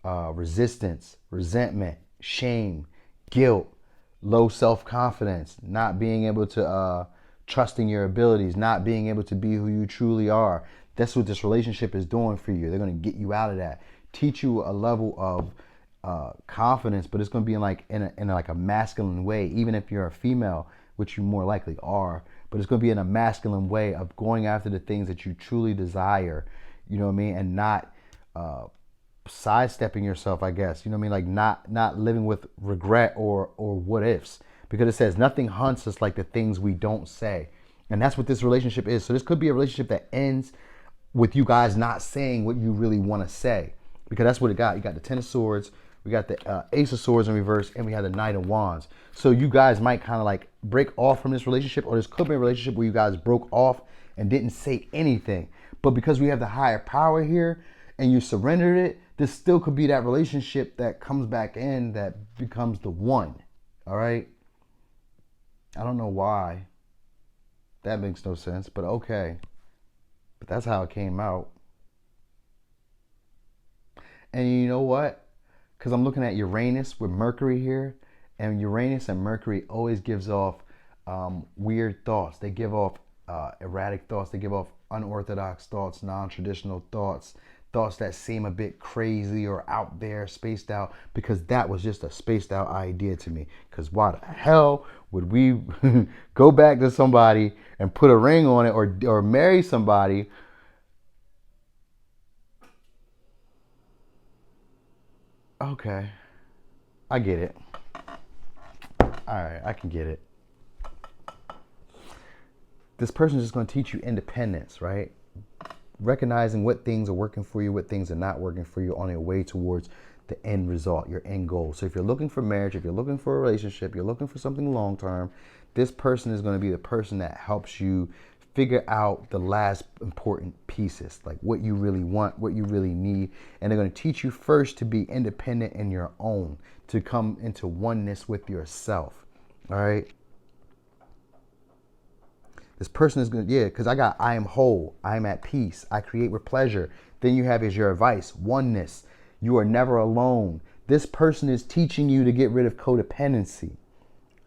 resistance, resentment, shame, guilt, low self-confidence, not being able to trusting your abilities, not being able to be who you truly are. That's what this relationship is doing for you. They're going to get you out of that, teach you a level of confidence, but it's going to be in like a masculine way, even if you're a female, which you more likely are. But it's going to be in a masculine way of going after the things that you truly desire, you know what I mean, and not sidestepping yourself, I guess, you know what I mean, like not living with regret or what ifs, because it says nothing hunts us like the things we don't say. And that's what this relationship is. So this could be a relationship that ends with you guys not saying what you really want to say, because that's what it got. You got the Ten of Swords, we got the Ace of Swords in reverse, and we have the Knight of Wands. So you guys might kind of like break off from this relationship, or this could be a relationship where you guys broke off and didn't say anything. But because we have the higher power here and you surrendered it, this still could be that relationship that comes back in, that becomes the one. All right? I don't know why. That makes no sense, but okay. But that's how it came out. And you know what? Because I'm looking at Uranus with Mercury here, and Uranus and Mercury always gives off weird thoughts. They give off erratic thoughts. They give off unorthodox thoughts, non-traditional thoughts, thoughts that seem a bit crazy or out there, spaced out, because that was just a spaced out idea to me. Because why the hell would we go back to somebody and put a ring on it, or marry somebody? Okay, I get it. All right, I can get it. This person is just going to teach you independence, right? Recognizing what things are working for you, what things are not working for you, on your way towards the end result, your end goal. So if you're looking for marriage, if you're looking for a relationship, you're looking for something long term, this person is going to be the person that helps you figure out the last important pieces, like what you really want, what you really need. And they're going to teach you first to be independent in your own, to come into oneness with yourself. All right. This person is going to, because I am whole. I am at peace. I create with pleasure. Then you have is your advice, oneness. You are never alone. This person is teaching you to get rid of codependency.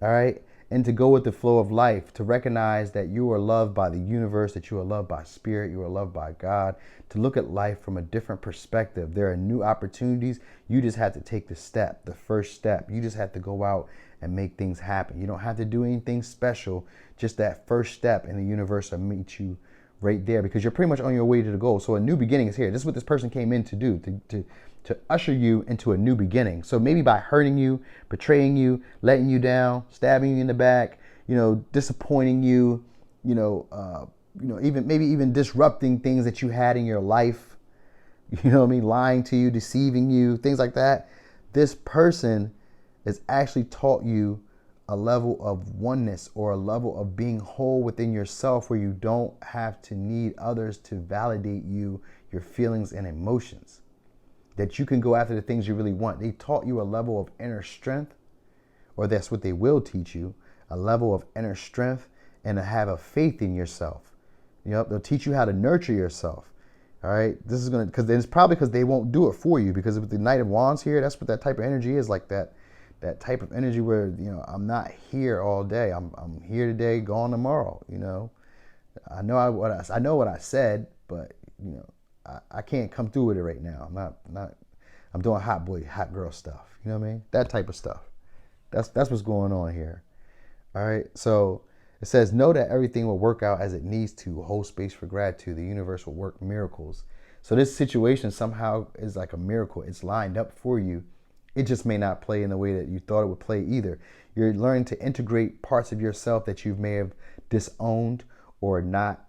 All right. And to go with the flow of life, to recognize that you are loved by the universe, that you are loved by spirit, you are loved by God, to look at life from a different perspective. There are new opportunities. You just have to take the step, the first step. You just have to go out and make things happen. You don't have to do anything special. Just that first step, and the universe will meet you right there, because you're pretty much on your way to the goal. So a new beginning is here. This is what this person came in to do, to usher you into a new beginning. So maybe by hurting you, betraying you, letting you down, stabbing you in the back, disappointing you, even disrupting things that you had in your life, lying to you, deceiving you, things like that. This person has actually taught you a level of oneness, or a level of being whole within yourself, where you don't have to need others to validate you, your feelings and emotions. That you can go after the things you really want. They taught you a level of inner strength, or that's what they will teach you, a level of inner strength, and to have a faith in yourself. They'll teach you how to nurture yourself. All right. This is going to, because it's probably because they won't do it for you, because with the Knight of Wands here, that's what that type of energy is, like that type of energy where, I'm not here all day. I'm here today, gone tomorrow. I know what I said, but I can't come through with it right now. I'm doing hot boy, hot girl stuff. You know what I mean? That type of stuff. That's what's going on here. All right. So it says, know that everything will work out as it needs to. Hold space for gratitude. The universe will work miracles. So this situation somehow is like a miracle. It's lined up for you. It just may not play in the way that you thought it would play either. You're learning to integrate parts of yourself that you may have disowned or not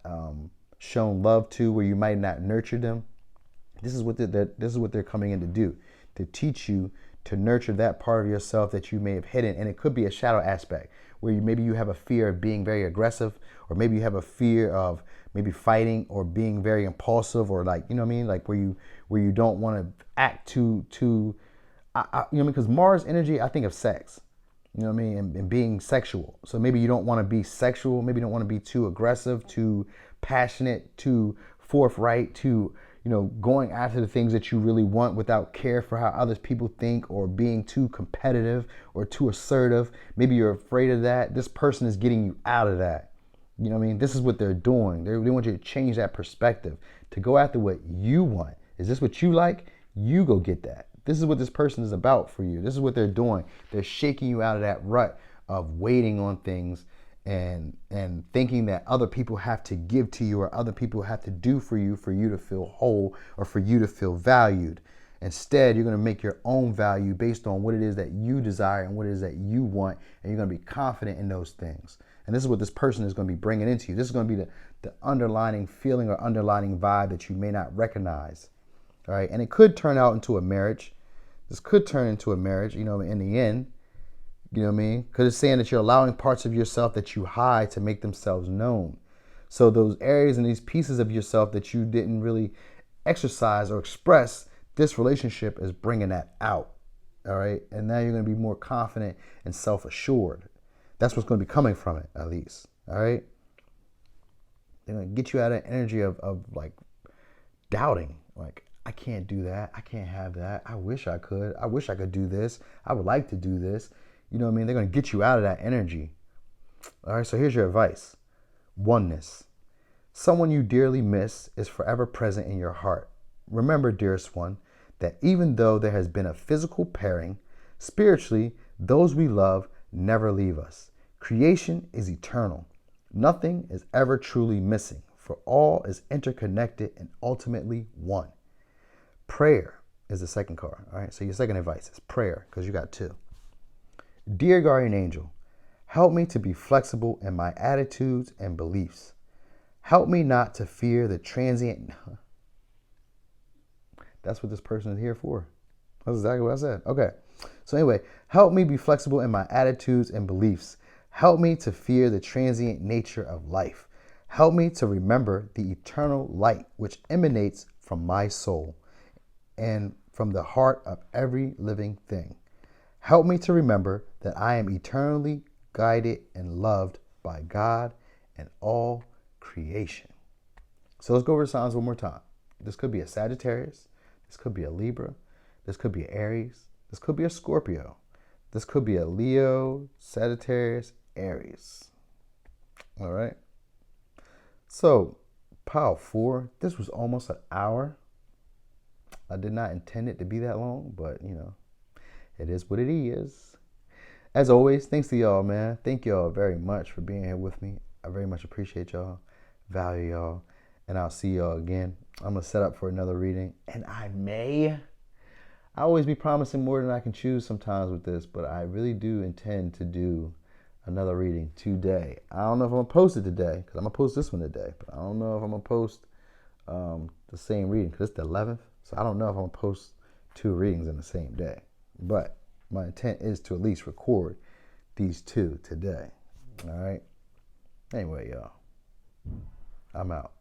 shown love to, where you might not nurture them. This is what they're coming in to do, to teach you to nurture that part of yourself that you may have hidden. And it could be a shadow aspect, where maybe you have a fear of being very aggressive, or maybe you have a fear of maybe fighting or being very impulsive, or like, like where you don't want to act too because Mars energy, I think of sex, and being sexual. So maybe you don't want to be sexual. Maybe you don't want to be too aggressive, too passionate, too forthright, too, going after the things that you really want without care for how other people think, or being too competitive or too assertive. Maybe you're afraid of that. This person is getting you out of that. This is what they're doing. They want you to change that perspective, to go after what you want. Is this what you like? You go get that. This is what this person is about for you. This is what they're doing. They're shaking you out of that rut of waiting on things and thinking that other people have to give to you, or other people have to do for you to feel whole, or for you to feel valued. Instead, you're going to make your own value based on what it is that you desire and what it is that you want, and you're going to be confident in those things. And this is what this person is going to be bringing into you. This is going to be the underlining feeling or underlining vibe that you may not recognize. All right. And it could turn out into a marriage. This could turn into a marriage, in the end. You know what I mean? Because it's saying that you're allowing parts of yourself that you hide to make themselves known. So those areas and these pieces of yourself that you didn't really exercise or express, this relationship is bringing that out. All right. And now you're going to be more confident and self-assured. That's what's going to be coming from it, at least. All right. They're going to get you out of that energy of like doubting, like, I can't do that. I can't have that. I wish I could. I wish I could do this. I would like to do this. You know what I mean? They're going to get you out of that energy. All right, so here's your advice. Oneness. Someone you dearly miss is forever present in your heart. Remember, dearest one, that even though there has been a physical pairing, spiritually, those we love never leave us. Creation is eternal. Nothing is ever truly missing, for all is interconnected and ultimately one. Prayer is the second card. All right. So your second advice is prayer, because you got two. Dear guardian angel, help me to be flexible in my attitudes and beliefs. Help me not to fear the transient. That's what this person is here for. That's exactly what I said. Okay. So anyway, help me be flexible in my attitudes and beliefs. Help me to fear the transient nature of life. Help me to remember the eternal light which emanates from my soul and from the heart of every living thing. Help me to remember that I am eternally guided and loved by God and all creation. So let's go over the signs one more time. This could be a Sagittarius. This could be a Libra. This could be an Aries. This could be a Scorpio. This could be a Leo, Sagittarius, Aries. All right. So, pile 4, this was almost an hour. I did not intend it to be that long, but, it is what it is. As always, thanks to y'all, man. Thank y'all very much for being here with me. I very much appreciate y'all, value y'all, and I'll see y'all again. I'm going to set up for another reading, and I always be promising more than I can choose sometimes with this, but I really do intend to do another reading today. I don't know if I'm going to post it today, because I'm going to post this one today, but I don't know if I'm going to post the same reading, because it's the 11th, so I don't know if I'm going to post 2 readings in the same day. But my intent is to at least record these 2 today. All right? Anyway, y'all, I'm out.